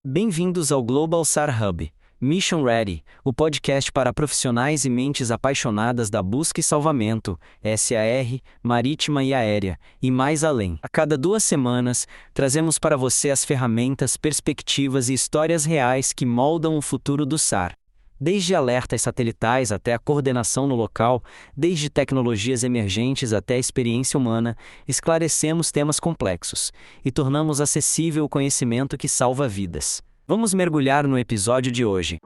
Bem-vindos ao Global SAR Hub, Mission Ready, o podcast para profissionais e mentes apaixonadas da busca e salvamento, SAR, marítima e aérea, e mais além. A cada 2 semanas, trazemos para você as ferramentas, perspectivas e histórias reais que moldam o futuro do SAR. Desde alertas satelitais até a coordenação no local, desde tecnologias emergentes até a experiência humana, esclarecemos temas complexos e tornamos acessível o conhecimento que salva vidas. Vamos mergulhar no episódio de hoje.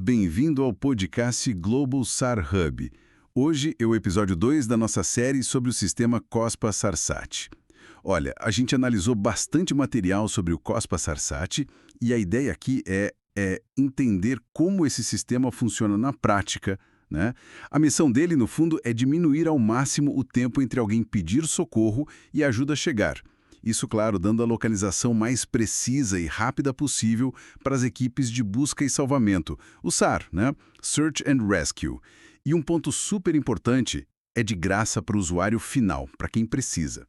Bem-vindo ao podcast Global SAR Hub. Hoje é o episódio 2 da nossa série sobre o sistema COSPA-SARSAT. Olha, a gente analisou bastante material sobre o COSPA-SARSAT e a ideia aqui é entender como esse sistema funciona na prática, né? A missão dele, no fundo, é diminuir ao máximo o tempo entre alguém pedir socorro e a ajuda chegar. Isso, claro, dando a localização mais precisa e rápida possível para as equipes de busca e salvamento, o SAR, né? Search and Rescue. E um ponto super importante é de graça para o usuário final, para quem precisa.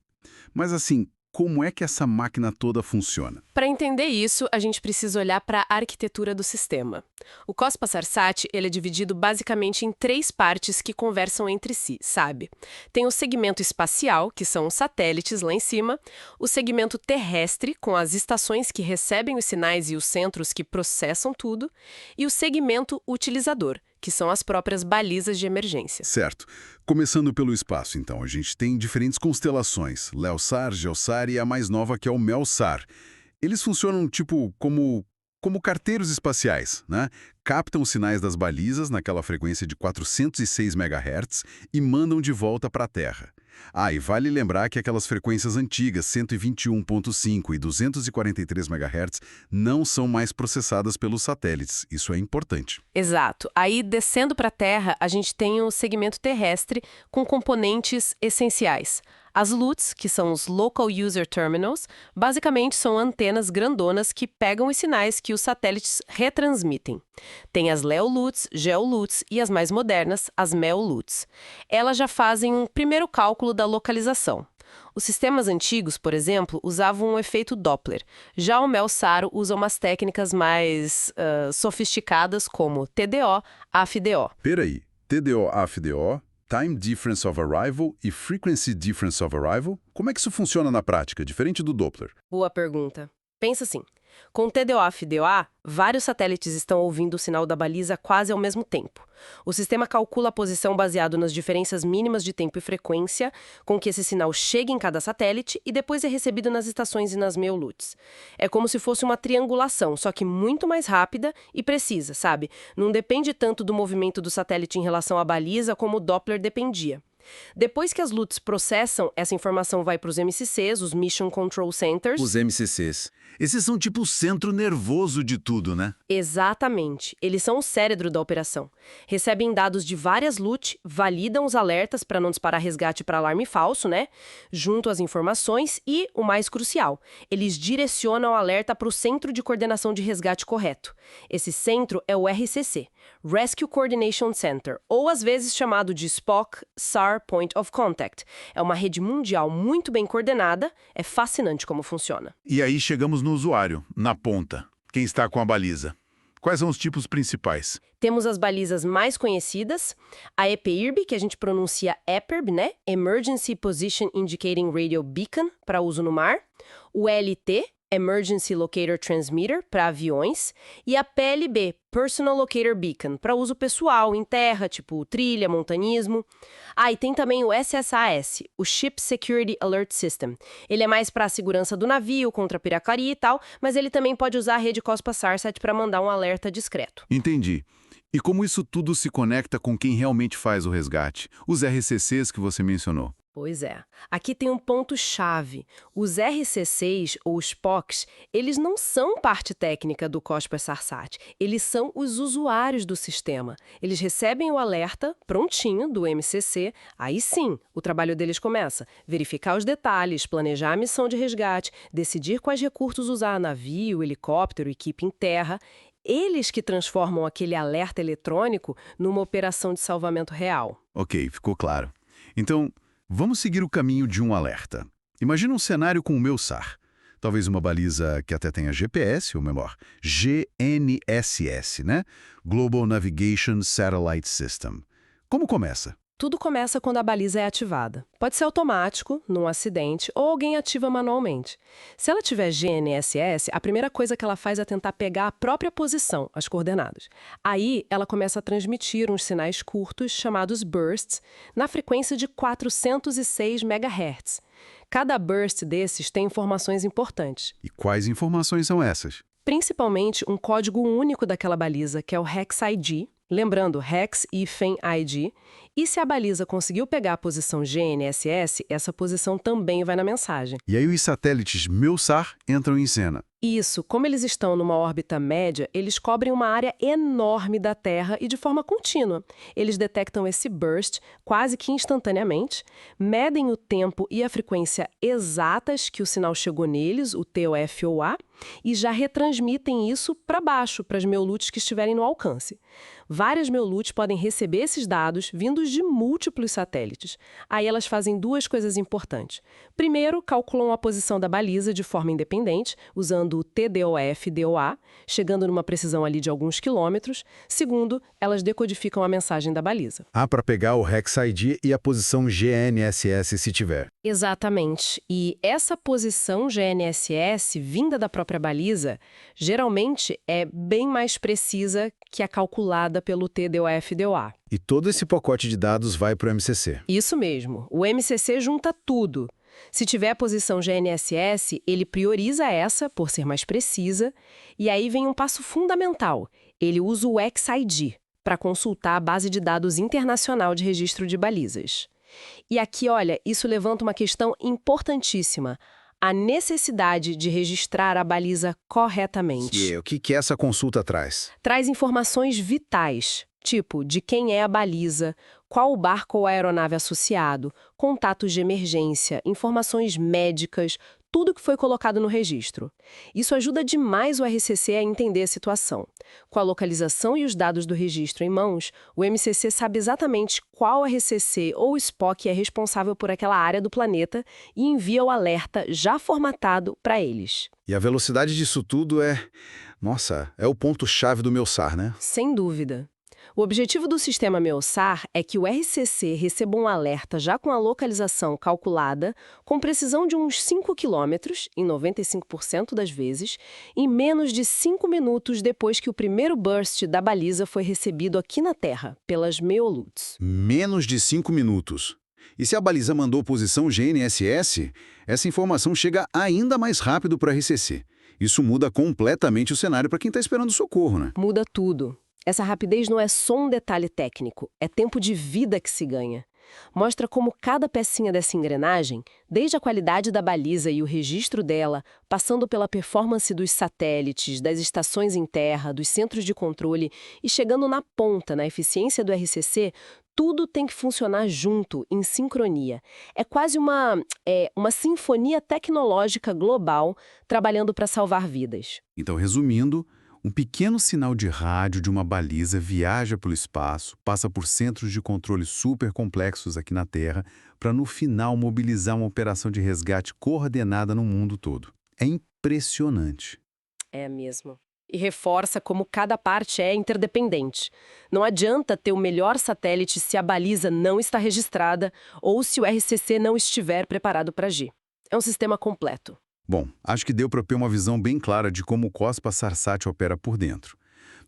Mas assim, como é que essa máquina toda funciona? Para entender isso, a gente precisa olhar para a arquitetura do sistema. O COSPA-SARSAT ele é dividido basicamente em 3 partes que conversam entre si, sabe? Tem o segmento espacial, que são os satélites lá em cima, o segmento terrestre, com as estações que recebem os sinais e os centros que processam tudo, e o segmento utilizador, que são as próprias balizas de emergência. Certo. Começando pelo espaço, então, a gente tem diferentes constelações, LEOSAR, GEOSAR e a mais nova que é o MEOSAR. Eles funcionam como carteiros espaciais, né? Captam os sinais das balizas naquela frequência de 406 MHz e mandam de volta para a Terra. E vale lembrar que aquelas frequências antigas, 121.5 e 243 MHz, não são mais processadas pelos satélites. Isso é importante. Exato. Aí, descendo para a Terra, a gente tem o segmento terrestre com componentes essenciais. As LUTs, que são os Local User Terminals, basicamente são antenas grandonas que pegam os sinais que os satélites retransmitem. Tem as LEO-LUTs, GEO-LUTs e as mais modernas, as MEO-LUTs. Elas já fazem um primeiro cálculo da localização. Os sistemas antigos, por exemplo, usavam um efeito Doppler. Já o MEO-SAR usa umas técnicas mais sofisticadas como TDO, AFDO. Peraí, TDO, AFDO, Time Difference of Arrival e Frequency Difference of Arrival? Como é que isso funciona na prática, diferente do Doppler? Boa pergunta. Pensa assim, com o TDO-FDOA, vários satélites estão ouvindo o sinal da baliza quase ao mesmo tempo. O sistema calcula a posição baseado nas diferenças mínimas de tempo e frequência com que esse sinal chega em cada satélite e depois é recebido nas estações e nas MEO-LUTs. É como se fosse uma triangulação, só que muito mais rápida e precisa, sabe? Não depende tanto do movimento do satélite em relação à baliza como o Doppler dependia. Depois que as LUTs processam, essa informação vai para os MCCs, os Mission Control Centers. Os MCCs. Esses são tipo o centro nervoso de tudo, né? Exatamente. Eles são o cérebro da operação. Recebem dados de várias LUT, validam os alertas para não disparar resgate para alarme falso, né? Junto às informações e, o mais crucial, eles direcionam o alerta para o Centro de Coordenação de Resgate correto. Esse centro é o RCC, Rescue Coordination Center, ou às vezes chamado de SPOC, SAR Point of Contact. É uma rede mundial muito bem coordenada, é fascinante como funciona. E aí chegamos no usuário, na ponta. Quem está com a baliza? Quais são os tipos principais? Temos as balizas mais conhecidas, a EPIRB, que a gente pronuncia EPIRB, né? Emergency Position Indicating Radio Beacon, para uso no mar, o LT, Emergency Locator Transmitter, para aviões, e a PLB, Personal Locator Beacon, para uso pessoal, em terra, tipo trilha, montanismo. E tem também o SSAS, o Ship Security Alert System. Ele é mais para a segurança do navio, contra pirataria e tal, mas ele também pode usar a rede COSPA-SARSAT para mandar um alerta discreto. Entendi. E como isso tudo se conecta com quem realmente faz o resgate? Os RCCs que você mencionou. Pois é. Aqui tem um ponto-chave. Os RCCs, ou os POCs, eles não são parte técnica do COSPA-SARSAT. Eles são os usuários do sistema. Eles recebem o alerta prontinho do MCC. Aí sim, o trabalho deles começa. Verificar os detalhes, planejar a missão de resgate, decidir quais recursos usar, navio, helicóptero, equipe em terra. Eles que transformam aquele alerta eletrônico numa operação de salvamento real. Ok, ficou claro. Então, vamos seguir o caminho de um alerta. Imagina um cenário com o meu SAR. Talvez uma baliza que até tenha GPS, ou melhor, GNSS, né? Global Navigation Satellite System. Como começa? Tudo começa quando a baliza é ativada. Pode ser automático, num acidente, ou alguém ativa manualmente. Se ela tiver GNSS, a primeira coisa que ela faz é tentar pegar a própria posição, as coordenadas. Aí, ela começa a transmitir uns sinais curtos, chamados bursts, na frequência de 406 MHz. Cada burst desses tem informações importantes. E quais informações são essas? Principalmente um código único daquela baliza, que é o Hex ID, lembrando, Hex-ID, e se a baliza conseguiu pegar a posição GNSS, essa posição também vai na mensagem. E aí os satélites MEUSAR entram em cena. Isso, como eles estão numa órbita média, eles cobrem uma área enorme da Terra e de forma contínua. Eles detectam esse burst quase que instantaneamente, medem o tempo e a frequência exatas que o sinal chegou neles, o TOF ou A, e já retransmitem isso para baixo, para as MEULUTs que estiverem no alcance. Várias MEULUTs podem receber esses dados vindos de múltiplos satélites. Aí elas fazem duas coisas importantes. Primeiro, calculam a posição da baliza de forma independente, usando o TDOF-DOA, chegando numa precisão ali de alguns quilômetros. Segundo, elas decodificam a mensagem da baliza. Para pegar o Hex ID e a posição GNSS se tiver. Exatamente. E essa posição GNSS, vinda da própria baliza, geralmente é bem mais precisa que a calculada pelo TDOF-DOA. E todo esse pacote de dados vai para o MCC. Isso mesmo. O MCC junta tudo. Se tiver a posição GNSS, ele prioriza essa, por ser mais precisa, e aí vem um passo fundamental. Ele usa o XID para consultar a base de dados internacional de registro de balizas. E aqui, olha, isso levanta uma questão importantíssima. A necessidade de registrar a baliza corretamente. E o que essa consulta traz? Traz informações vitais, tipo de quem é a baliza, qual o barco ou a aeronave associado, contatos de emergência, informações médicas, tudo que foi colocado no registro. Isso ajuda demais o RCC a entender a situação. Com a localização e os dados do registro em mãos, o MCC sabe exatamente qual RCC ou SPOC é responsável por aquela área do planeta e envia o alerta já formatado para eles. E a velocidade disso tudo Nossa, é o ponto-chave do meu SAR, né? Sem dúvida. O objetivo do sistema MEUSAR é que o RCC receba um alerta já com a localização calculada, com precisão de uns 5 quilômetros, em 95% das vezes, em menos de 5 minutos depois que o primeiro burst da baliza foi recebido aqui na Terra, pelas MEULUTs. Menos de 5 minutos. E se a baliza mandou posição GNSS, essa informação chega ainda mais rápido para o RCC. Isso muda completamente o cenário para quem está esperando socorro, né? Muda tudo. Essa rapidez não é só um detalhe técnico, é tempo de vida que se ganha. Mostra como cada pecinha dessa engrenagem, desde a qualidade da baliza e o registro dela, passando pela performance dos satélites, das estações em terra, dos centros de controle e chegando na ponta, na eficiência do RCC, tudo tem que funcionar junto, em sincronia. É quase uma sinfonia tecnológica global trabalhando para salvar vidas. Então, resumindo, um pequeno sinal de rádio de uma baliza viaja pelo espaço, passa por centros de controle super complexos aqui na Terra, para no final mobilizar uma operação de resgate coordenada no mundo todo. É impressionante. É mesmo. E reforça como cada parte é interdependente. Não adianta ter o melhor satélite se a baliza não está registrada ou se o RCC não estiver preparado para agir. É um sistema completo. Bom, acho que deu para ter uma visão bem clara de como o COSPA SARSAT opera por dentro.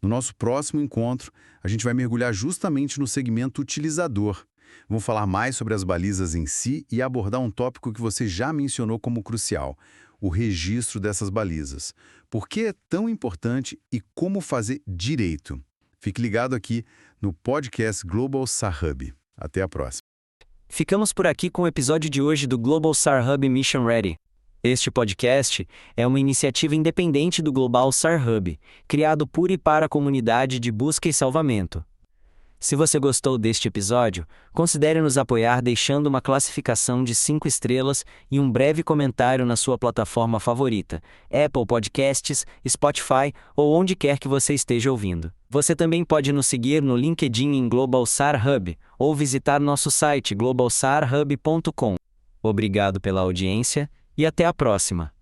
No nosso próximo encontro, a gente vai mergulhar justamente no segmento utilizador. Vamos falar mais sobre as balizas em si e abordar um tópico que você já mencionou como crucial, o registro dessas balizas. Por que é tão importante e como fazer direito? Fique ligado aqui no podcast Global SAR Hub. Até a próxima. Ficamos por aqui com o episódio de hoje do Global SAR Hub Mission Ready. Este podcast é uma iniciativa independente do Global SAR Hub, criado por e para a comunidade de busca e salvamento. Se você gostou deste episódio, considere nos apoiar deixando uma classificação de 5 estrelas e um breve comentário na sua plataforma favorita, Apple Podcasts, Spotify ou onde quer que você esteja ouvindo. Você também pode nos seguir no LinkedIn em Global SAR Hub ou visitar nosso site globalsarhub.com. Obrigado pela audiência e até a próxima!